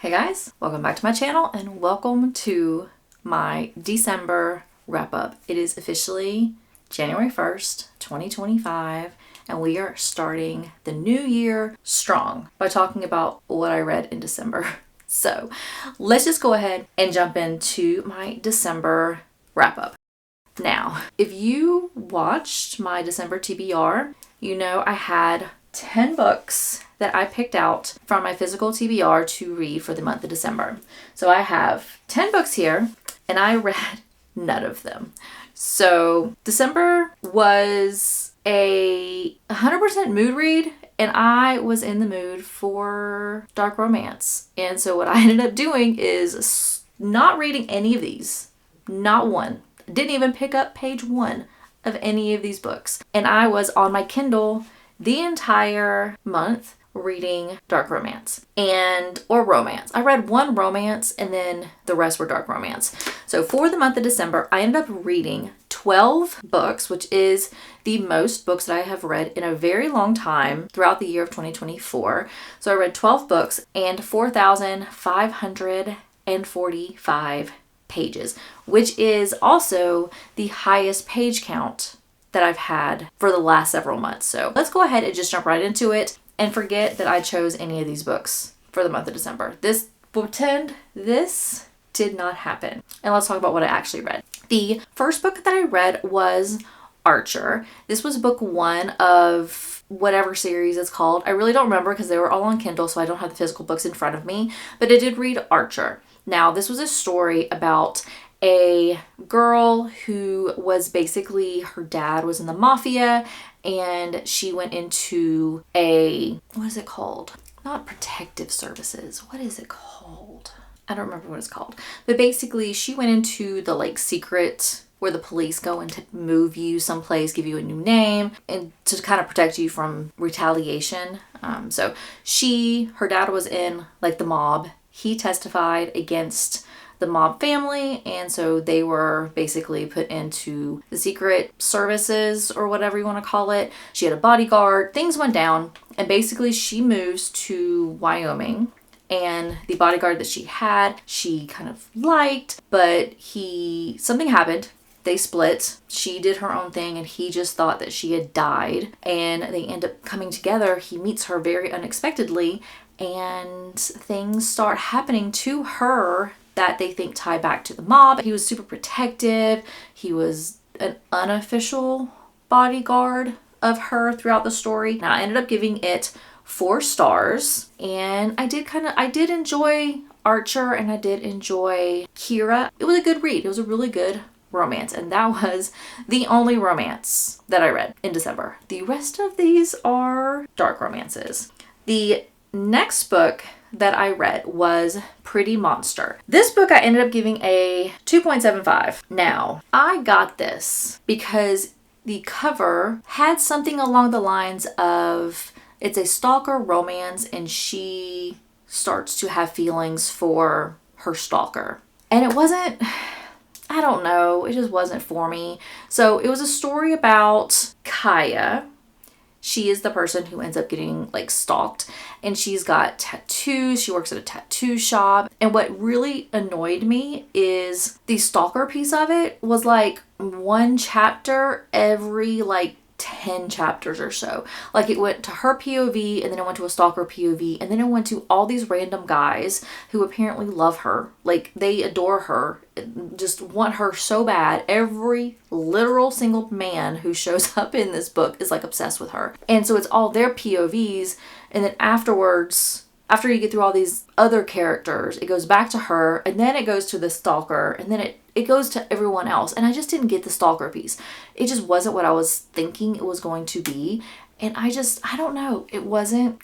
Hey guys, welcome back to my channel and welcome to my December wrap up. It is officially January 1st, 2025, and we are starting the new year strong by talking about what I read in December. So let's just go ahead and jump into my December wrap up. Now, if you watched my December TBR, you know I had 10 books that I picked out from my physical TBR to read for the month of December. So I have 10 books here and I read none of them. So December was a 100% mood read and I was in the mood for dark romance. And so what I ended up doing is not reading any of these, not one. Didn't even pick up page 1 of any of these books. And I was on my Kindle the entire month reading dark romance or romance. I read one romance and then the rest were dark romance. So for the month of December, I ended up reading 12 books, which is the most books that I have read in a very long time throughout the year of 2024. So I read 12 books and 4,545 pages, which is also the highest page count that I've had for the last several months. So let's go ahead and just jump right into it and forget that I chose any of these books for the month of December. Pretend this did not happen. And let's talk about what I actually read. The first book that I read was Archer. This was book 1 of whatever series it's called. I really don't remember because they were all on Kindle, so I don't have the physical books in front of me, but I did read Archer. Now, this was a story about a girl who was basically, her dad was in the mafia and she went into what is it called? Not protective services. What is it called? I don't remember what it's called. But basically she went into the secret where the police go in to move you someplace, give you a new name, and to kind of protect you from retaliation. So her dad was in the mob. He testified against the mob family, and so they were basically put into the secret services or whatever you want to call it. She had a bodyguard. Things went down, and basically she moves to Wyoming, and the bodyguard that she had, she kind of liked, but something happened. They split. She did her own thing and he just thought that she had died, and they end up coming together. He meets her very unexpectedly and things start happening to her that they think tie back to the mob. He was super protective. He was an unofficial bodyguard of her throughout the story. Now I ended up giving it 4 stars, and I did enjoy Archer and I did enjoy Kira. It was a good read. It was a really good romance, and that was the only romance that I read in December. The rest of these are dark romances. The next book that I read was Pretty Monster. This book I ended up giving a 2.75. Now, I got this because the cover had something along the lines of, it's a stalker romance and she starts to have feelings for her stalker. And it wasn't, I don't know, it just wasn't for me. So it was a story about Kaya. She is the person who ends up getting stalked, and she's got tattoos. She works at a tattoo shop. And what really annoyed me is the stalker piece of it was one chapter every 10 chapters or so. It went to her POV, and then it went to a stalker POV, and then it went to all these random guys who apparently love her. They adore her, just want her so bad. Every literal single man who shows up in this book is obsessed with her. And so it's all their POVs, and then afterwards, after you get through all these other characters, it goes back to her, and then it goes to the stalker, and then it goes to everyone else. And I just didn't get the stalker piece. It just wasn't what I was thinking it was going to be. And I don't know. It wasn't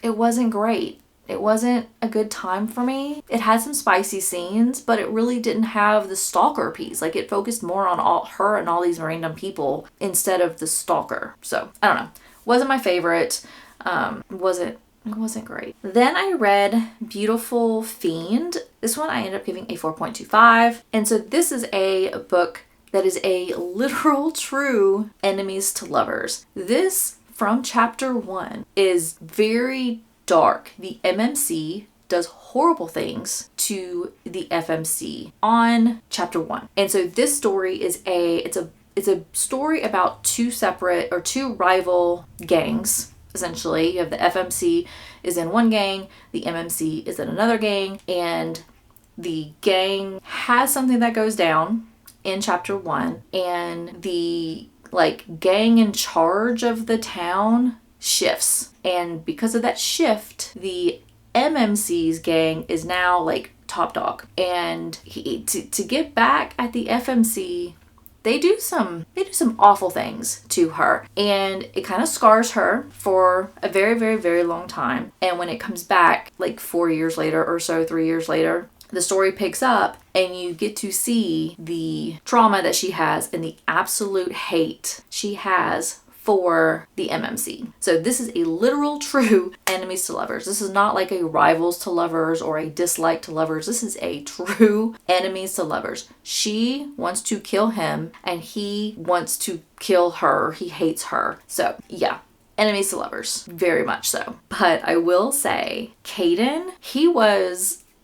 great. It wasn't a good time for me. It had some spicy scenes, but it really didn't have the stalker piece. It focused more on her and all these random people instead of the stalker. So I don't know. Wasn't my favorite. It wasn't great. Then I read Beautiful Fiend. This one I ended up giving a 4.25. And so this is a book that is a literal true enemies to lovers. This, from chapter 1, is very dark. The MMC does horrible things to the FMC on chapter 1. And so this story is it's a story about two rival gangs. Essentially, you have the FMC is in one gang, the MMC is in another gang, and the gang has something that goes down in chapter 1, and the gang in charge of the town shifts. And because of that shift, the MMC's gang is now top dog. And to get back at the FMC, they do some awful things to her, and it kind of scars her for a very, very, very long time. And when it comes back 4 years later or so, 3 years later, the story picks up and you get to see the trauma that she has and the absolute hate she has for the MMC. So this is a literal true enemies to lovers. This is not like a rivals to lovers or a dislike to lovers. This is a true enemies to lovers. She wants to kill him and he wants to kill her. He hates her. So yeah, enemies to lovers, very much so. But I will say, Caden,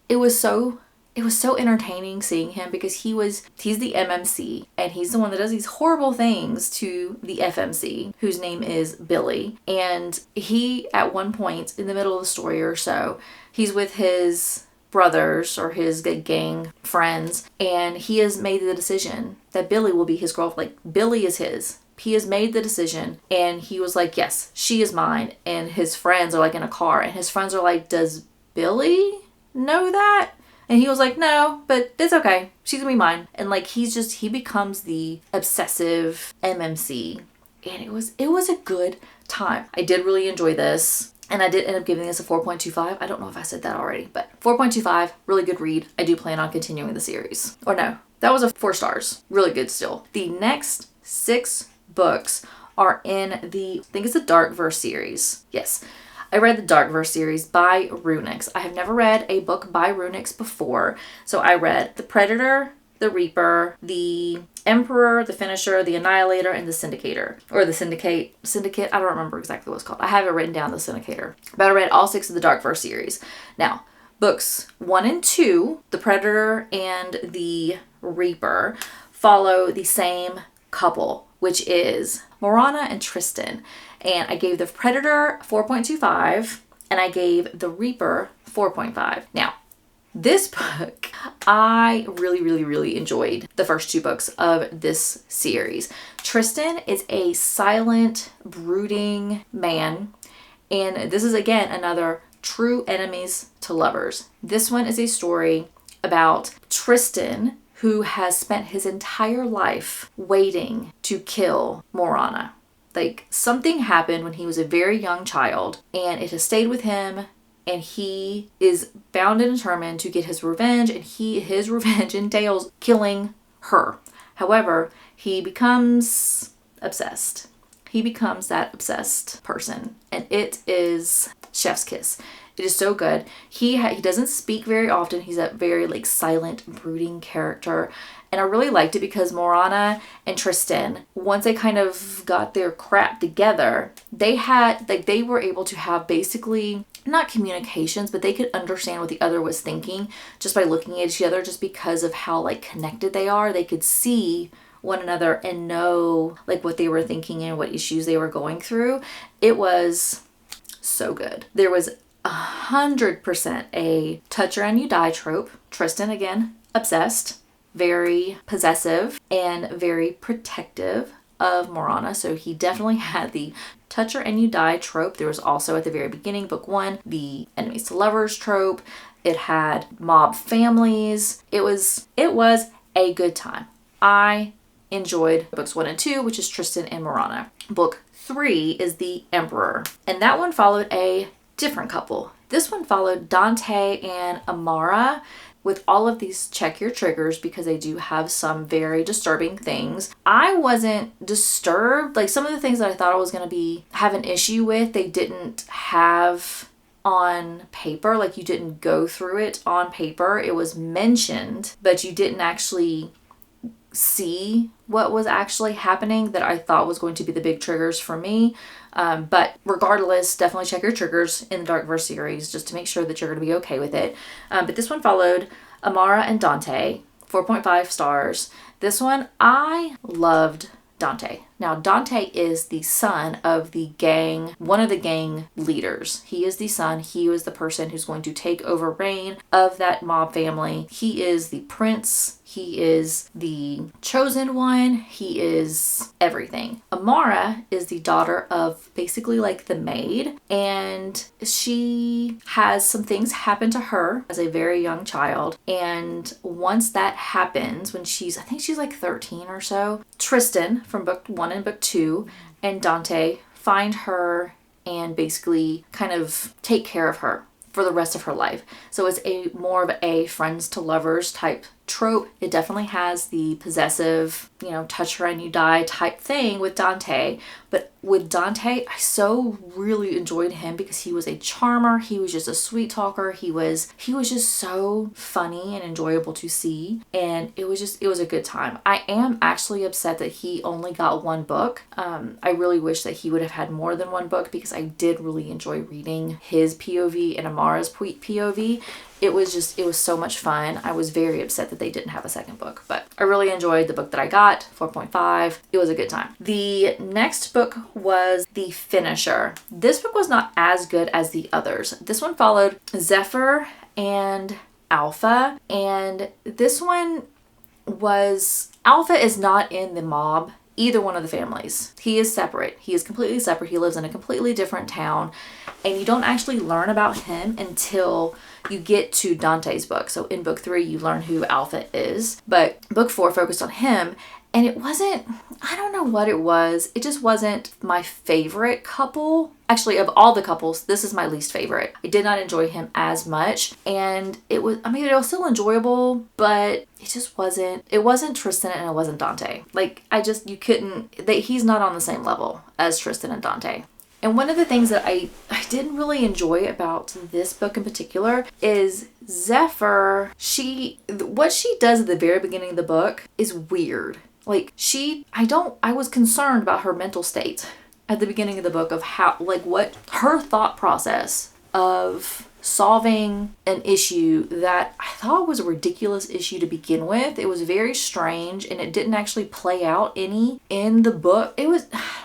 it was so entertaining seeing him because he's the MMC and he's the one that does these horrible things to the FMC, whose name is Billy. And he, at one point in the middle of the story or so, he's with his brothers or his gang friends, and he has made the decision that Billy will be his girlfriend. Billy is his. He has made the decision, and he was like, yes, she is mine. And his friends are in a car, and his friends are like, does Billy know that? And he was like, no, but it's okay. She's gonna be mine. And he becomes the obsessive MMC. And it was a good time. I did really enjoy this. And I did end up giving this a 4.25. I don't know if I said that already, but 4.25, really good read. I do plan on continuing the series. Or no, that was a 4 stars. Really good still. The next 6 books are in I think it's the Darkverse series. Yes. I read the Darkverse series by Runix. I have never read a book by Runix before. So I read The Predator, The Reaper, The Emperor, The Finisher, The Annihilator, and The Syndicator. Or The Syndicate. Syndicate, I don't remember exactly what it's called. I have it written down, The Syndicator. But I read all 6 of the Darkverse series. Now, books 1 and 2, The Predator and The Reaper, follow the same couple, which is Morana and Tristan. And I gave The Predator 4.25 and I gave The Reaper 4.5. Now, this book, I really, really, really enjoyed the first 2 books of this series. Tristan is a silent, brooding man. And this is, again, another true enemies to lovers. This one is a story about Tristan, who has spent his entire life waiting to kill Morana. Something happened when he was a very young child, and it has stayed with him, and he is bound and determined to get his revenge, and his revenge entails killing her. However, he becomes obsessed. He becomes that obsessed person, and it is chef's kiss. It is so good. He doesn't speak very often. He's a very silent, brooding character. And I really liked it because Morana and Tristan, once they kind of got their crap together, they were able to have basically not communications, but they could understand what the other was thinking just by looking at each other, just because of how connected they are. They could see one another and know what they were thinking and what issues they were going through. It was so good. There was 100% a touch her and you die trope. Tristan, again, obsessed, very possessive, and very protective of Morana. So he definitely had the touch her and you die trope. There was also at the very beginning, book 1, the enemies to lovers trope. It had mob families. It was a good time. I enjoyed books 1 and 2, which is Tristan and Morana. Book 3 is The Emperor, and that one followed a different couple. This one followed Dante and Amara. With all of these, check your triggers because they do have some very disturbing things. I wasn't disturbed. Some of the things that I thought I was going to have an issue with, they didn't have on paper. You didn't go through it on paper. It was mentioned, but you didn't actually see what was actually happening that I thought was going to be the big triggers for me. But regardless, definitely check your triggers in the Darkverse series just to make sure that you're going to be okay with it. But this one followed Amara and Dante, 4.5 stars. This one, I loved Dante. Now, Dante is the son of the gang, one of the gang leaders. He is the son. He was the person who's going to take over reign of that mob family. He is the prince. He is the chosen one. He is everything. Amara is the daughter of basically like the maid, and she has some things happen to her as a very young child. And once that happens, when I think she's like 13 or so, Tristan from book 1 and book 2 and Dante find her and basically kind of take care of her for the rest of her life. So it's more of a friends to lovers type trope. It definitely has the possessive, touch her and you die type thing with Dante. But with Dante, I so really enjoyed him because he was a charmer. He was just a sweet talker. He was just so funny and enjoyable to see. And it was a good time. I am actually upset that he only got one book. I really wish that he would have had more than one book because I did really enjoy reading his POV and Amara's POV. It was so much fun. I was very upset that they didn't have a second book, but I really enjoyed the book that I got, 4.5. It was a good time. The next book was The Finisher. This book was not as good as the others. This one followed Zephyr and Alpha, and this one was, Alpha is not in the mob, either one of the families. He is separate. He is completely separate. He lives in a completely different town, and you don't actually learn about him until you get to Dante's book. So in book 3, you learn who Alpha is, but book 4 focused on him, and it wasn't, I don't know what it was. It just wasn't my favorite couple. Actually, of all the couples, this is my least favorite. I did not enjoy him as much, and it was still enjoyable, but it wasn't Tristan and it wasn't Dante. Like, he's not on the same level as Tristan and Dante. And one of the things that I didn't really enjoy about this book in particular is Zephyr. What she does at the very beginning of the book is weird. Like, I was concerned about her mental state at the beginning of the book of what her thought process of solving an issue that I thought was a ridiculous issue to begin with. It was very strange, and it didn't actually play out any in the book. I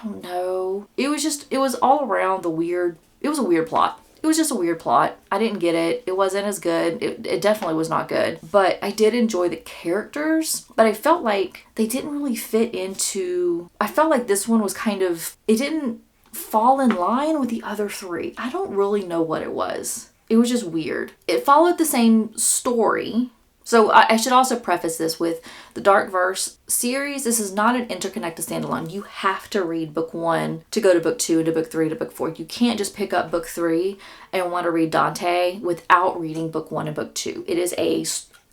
don't know. It was all around it was a weird plot. It was just a weird plot. I didn't get it. It wasn't as good. It definitely was not good. But I did enjoy the characters. But I felt like they didn't really fit into... I felt like this one was it didn't fall in line with the other 3. I don't really know what it was. It was just weird. It followed the same story. So I should also preface this with the Darkverse series. This is not an interconnected standalone. You have to read book 1 to go to book 2 to book 3 to book 4. You can't just pick up book 3 and want to read Dante without reading book 1 and book 2.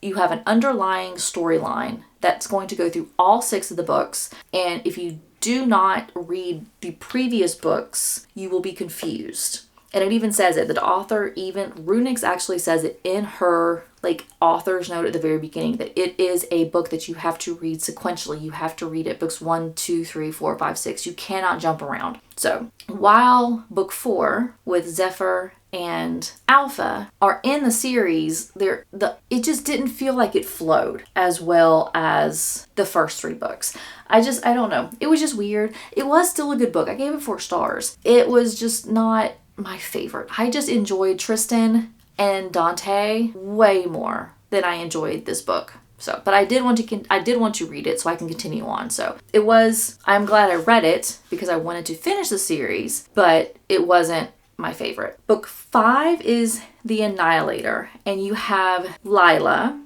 You have an underlying storyline that's going to go through all 6 of the books. And if you do not read the previous books, you will be confused. And it even says it. The author, Runix actually says it in her author's note at the very beginning that it is a book that you have to read sequentially. You have to read it books 1, 2, 3, 4, 5, 6. You cannot jump around. So while book 4 with Zephyr and Alpha are in the series, it just didn't feel like it flowed as well as the first 3 books. I don't know. It was just weird. It was still a good book. I gave it 4 stars. It was just not my favorite. I just enjoyed Tristan and Dante way more than I enjoyed this book. So, but I did want to read it so I can continue on. So I'm glad I read it because I wanted to finish the series, but it wasn't my favorite. Book 5 is The Annihilator, and you have Lila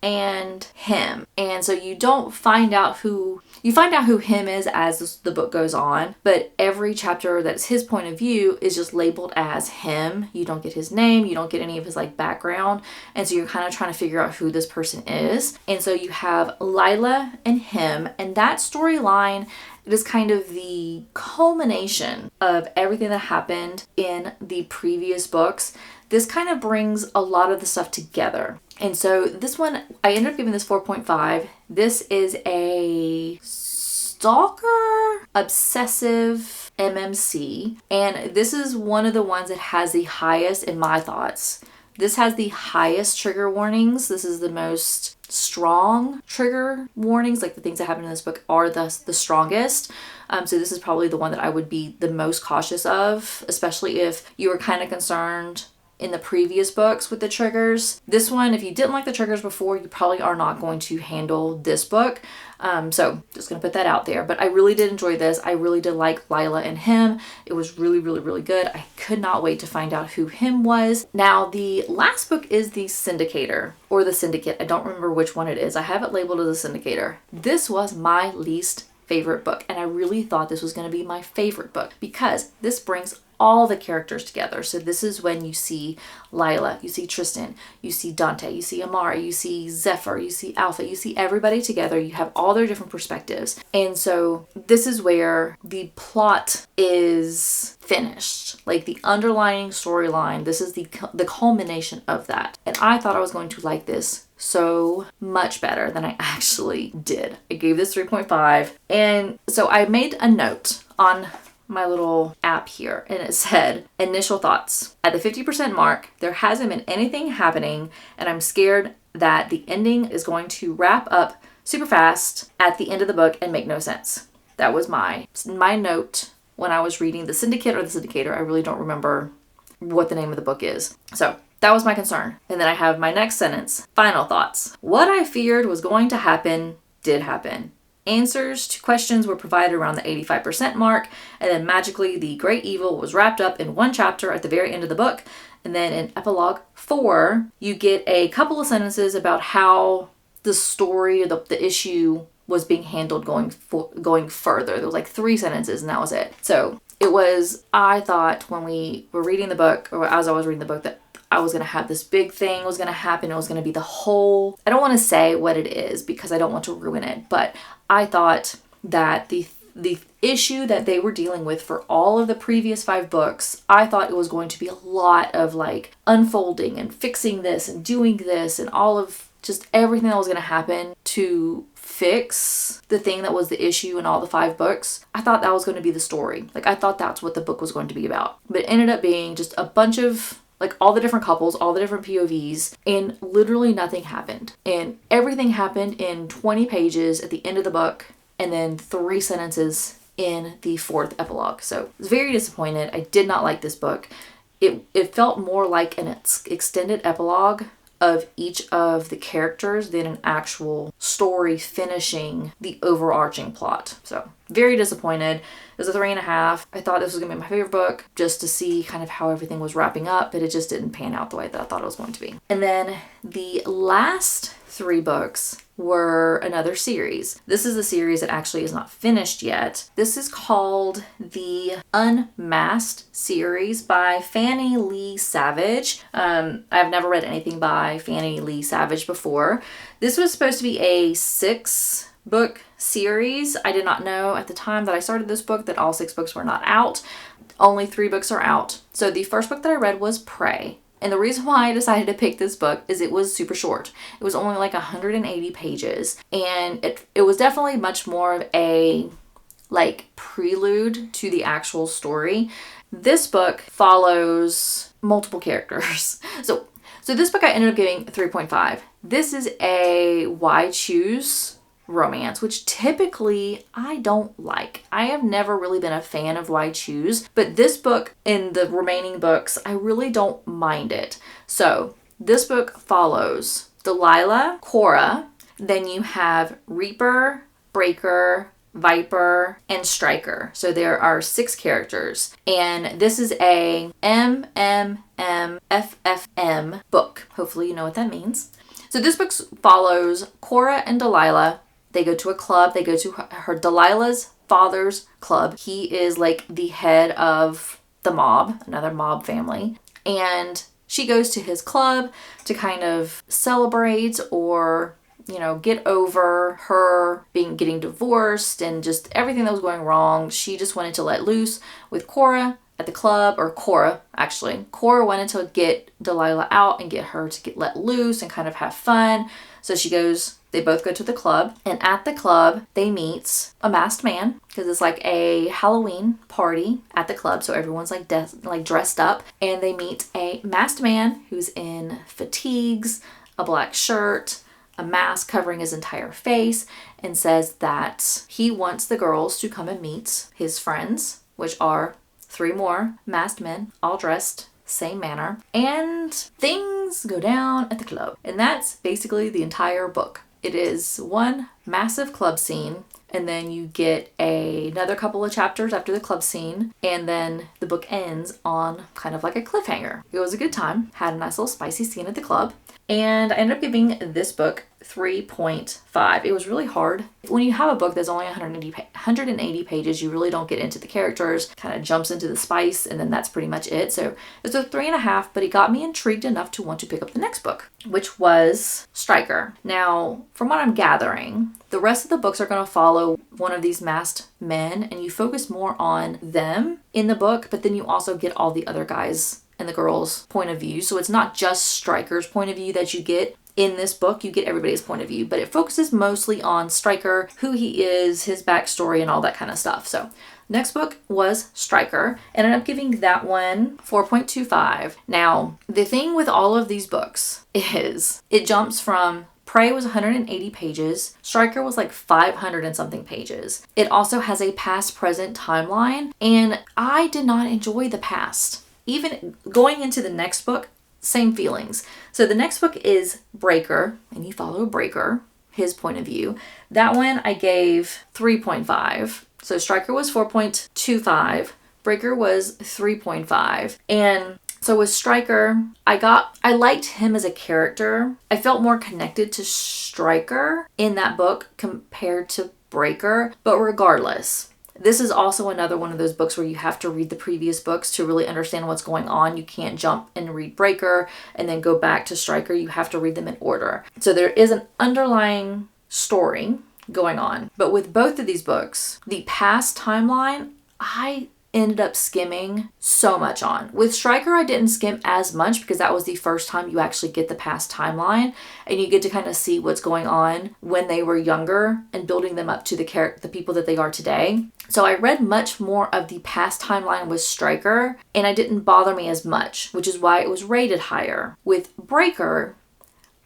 and him. And so you find out who him is as the book goes on, but every chapter that's his point of view is just labeled as him. You don't get his name, you don't get any of his background, and so you're kind of trying to figure out who this person is. And so you have Lila and him, and that storyline is kind of the culmination of everything that happened in the previous books. this kind of brings a lot of the stuff together. And so this one, I ended up giving this 4.5. This is a stalker, obsessive MMC. And this is one of the ones that has the highest, in my thoughts, this has the highest trigger warnings. This is the most strong trigger warnings. Like the things that happen in this book are the strongest. So this is probably the one that I would be the most cautious of, especially if you were kind of concerned in the previous books with the triggers. This one, if you didn't like the triggers before, you probably are not going to handle this book. So just gonna put that out there. But I really did enjoy this. I really did like Lila and him. It was really, really, really good. I could not wait to find out who him was. Now, the last book is The Syndicator, or The Syndicate. I don't remember which one it is. I have it labeled as The Syndicator. This was my least favorite book, and I really thought this was going to be my favorite book because this brings all the characters together. So this is when you see Lila, you see Tristan, you see Dante, you see Amari, you see Zephyr, you see Alpha, you see everybody together. You have all their different perspectives. And so this is where the plot is finished. Like the underlying storyline, this is the culmination of that. And I thought I was going to like this so much better than I actually did. I gave this 3.5. And so I made a note on my little app here, and it said, initial thoughts. At the 50% mark, there hasn't been anything happening, and I'm scared that the ending is going to wrap up super fast at the end of the book and make no sense. That was my note when I was reading The Syndicate or The Syndicator. I really don't remember what the name of the book is. So that was my concern. And then I have my next sentence. Final thoughts. What I feared was going to happen did happen. Answers to questions were provided around the 85% mark, and then magically the great evil was wrapped up in one chapter at the very end of the book. And then in epilogue 4, you get a couple of sentences about how the story, the issue was being handled going further. There was like 3 sentences and that was it. So it was, I thought when we were reading the book, or as I was reading the book, that I was going to have this big thing was going to happen. It was going to be the whole, I don't want to say what it is because I don't want to ruin it, but I thought that the issue that they were dealing with for all of the previous 5 books, I thought it was going to be a lot of like unfolding and fixing this and doing this and all of just everything that was going to happen to fix the thing that was the issue in all the 5 books. I thought that was going to be the story. Like I thought that's what the book was going to be about. But it ended up being just a bunch of like all the different couples, all the different POVs, and literally nothing happened. And everything happened in 20 pages at the end of the book, and then 3 sentences in the 4th epilogue. So I was very disappointed. I did not like this book. It felt more like an extended epilogue of each of the characters than an actual story finishing the overarching plot. So very disappointed. It was a 3.5. I thought this was gonna be my favorite book just to see kind of how everything was wrapping up, but it just didn't pan out the way that I thought it was going to be. And then the last 3 books were another series. This is a series that actually is not finished yet. This is called the Unmasked series by Fannie Lea Savage. I've never read anything by Fannie Lea Savage before. This was supposed to be a 6-book series. I did not know at the time that I started this book that all 6 books were not out. Only 3 books are out. So the first book that I read was Prey. And the reason why I decided to pick this book is it was super short. It was only like 180 pages. And it was definitely much more of a like prelude to the actual story. This book follows multiple characters. So this book I ended up giving 3.5. This is a why choose romance, which typically I don't like. I have never really been a fan of why choose, but this book and the remaining books, I really don't mind it. So this book follows Delilah, Cora, then you have Reaper, Breaker, Viper, and Striker. So there are 6 characters, and this is a MMMFFM book. Hopefully you know what that means. So this book follows Cora and Delilah. They go to a club. They go to her Delilah's father's club. He is like the head of the mob, another mob family. And she goes to his club to kind of celebrate or, you know, get over her getting divorced and just everything that was going wrong. She just wanted to let loose with Cora. at the club, or Cora, actually. Cora wanted to get Delilah out and get her to get let loose and kind of have fun. So they both go to the club, and at the club, they meet a masked man, because it's like a Halloween party at the club, so everyone's like dressed up, and they meet a masked man who's in fatigues, a black shirt, a mask covering his entire face, and says that he wants the girls to come and meet his friends, which are 3 more masked men, all dressed same manner, and things go down at the club. And that's basically the entire book. It is one massive club scene, and then you get another couple of chapters after the club scene, and then the book ends on kind of like a cliffhanger. It was a good time, had a nice little spicy scene at the club, and I ended up giving this book 3.5. It was really hard. When you have a book that's only 180 pages, you really don't get into the characters, kind of jumps into the spice, and then that's pretty much it. So it's a 3.5, but it got me intrigued enough to want to pick up the next book, which was Striker. Now, from what I'm gathering, the rest of the books are going to follow one of these masked men, and you focus more on them in the book, but then you also get all the other guys and the girls' point of view. So it's not just Striker's point of view that you get in this book, you get everybody's point of view, but it focuses mostly on Striker, who he is, his backstory, and all that kind of stuff. So next book was Striker, and I ended up giving that one 4.25. Now, the thing with all of these books is it jumps from Prey was 180 pages. Striker was like 500 and something pages. It also has a past-present timeline, and I did not enjoy the past. Even going into the next book, same feelings. So the next book is Breaker, and you follow Breaker, his point of view. That one I gave 3.5. So Striker was 4.25. Breaker was 3.5. And so with Striker, I liked him as a character. I felt more connected to Striker in that book compared to Breaker. But regardless, this is also another one of those books where you have to read the previous books to really understand what's going on. You can't jump and read Breaker and then go back to Striker. You have to read them in order. So there is an underlying story going on. But with both of these books, the past timeline, I ended up skimming so much on. With Striker, I didn't skim as much because that was the first time you actually get the past timeline, and you get to kind of see what's going on when they were younger and building them up to the people that they are today. So I read much more of the past timeline with Striker, and it didn't bother me as much, which is why it was rated higher. With Breaker,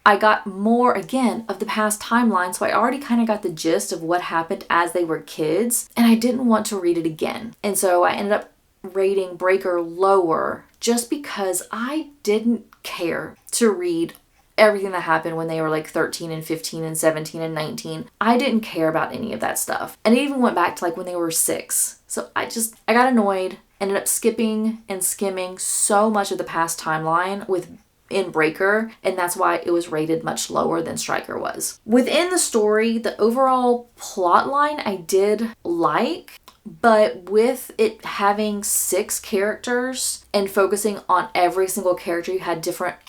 I got more, again, of the past timeline, so I already kind of got the gist of what happened as they were kids, and I didn't want to read it again. And so I ended up rating Breaker lower just because I didn't care to read everything that happened when they were like 13 and 15 and 17 and 19. I didn't care about any of that stuff. And it even went back to like when they were 6. So I got annoyed, ended up skipping and skimming so much of the past timeline in Breaker, and that's why it was rated much lower than Striker was. Within the story, the overall plot line I did like, but with it having 6 characters and focusing on every single character,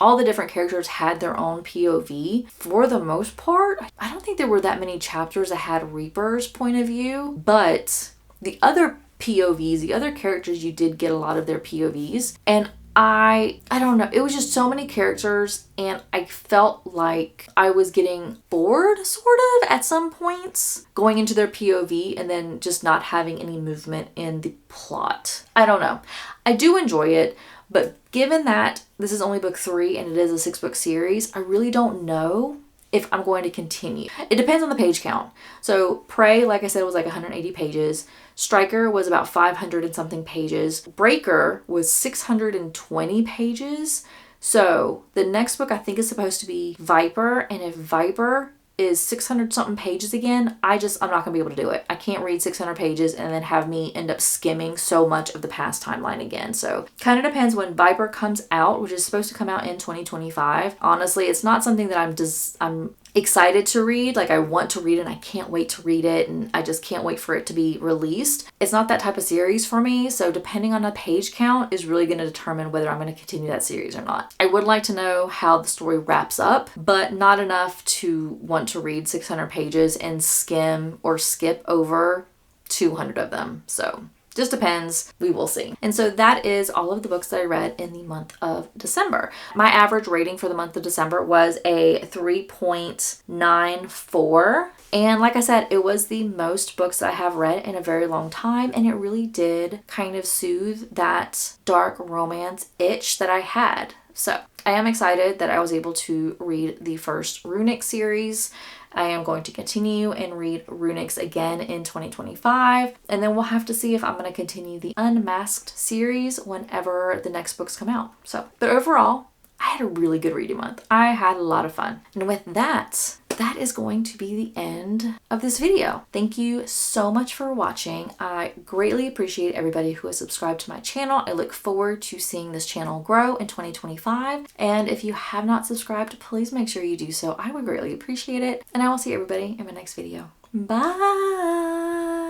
all the different characters had their own POV. For the most part, I don't think there were that many chapters that had Reaper's point of view, but the other POVs, the other characters, you did get a lot of their POVs, and I don't know. It was just so many characters, and I felt like I was getting bored, sort of, at some points, going into their POV and then just not having any movement in the plot. I don't know. I do enjoy it, but given that this is only book 3 and it is a 6-book series, I really don't know if I'm going to continue. It depends on the page count. So Prey, like I said, was like 180 pages. Striker was about 500 and something pages. Breaker was 620 pages. So the next book I think is supposed to be Viper, and if Viper is 600 something pages again, I'm not gonna be able to do it. I can't read 600 pages and then have me end up skimming so much of the past timeline again. So kind of depends when Viper comes out, which is supposed to come out in 2025. Honestly, it's not something that I'm excited to read. Like, I want to read it and I can't wait to read it, and I just can't wait for it to be released. It's not that type of series for me, so depending on the page count is really going to determine whether I'm going to continue that series or not. I would like to know how the story wraps up, but not enough to want to read 600 pages and skim or skip over 200 of them. So Just depends. We will see. And so that is all of the books that I read in the month of December. My average rating for the month of December was a 3.94. And like I said, it was the most books that I have read in a very long time. And it really did kind of soothe that dark romance itch that I had. So I am excited that I was able to read the first Runic series. I am going to continue and read Runics again in 2025. And then we'll have to see if I'm going to continue the Unmasked series whenever the next books come out. So, but overall, I had a really good reading month. I had a lot of fun. And with that, that is going to be the end of this video. Thank you so much for watching. I greatly appreciate everybody who has subscribed to my channel. I look forward to seeing this channel grow in 2025. And if you have not subscribed, please make sure you do so. I would greatly appreciate it. And I will see everybody in my next video. Bye!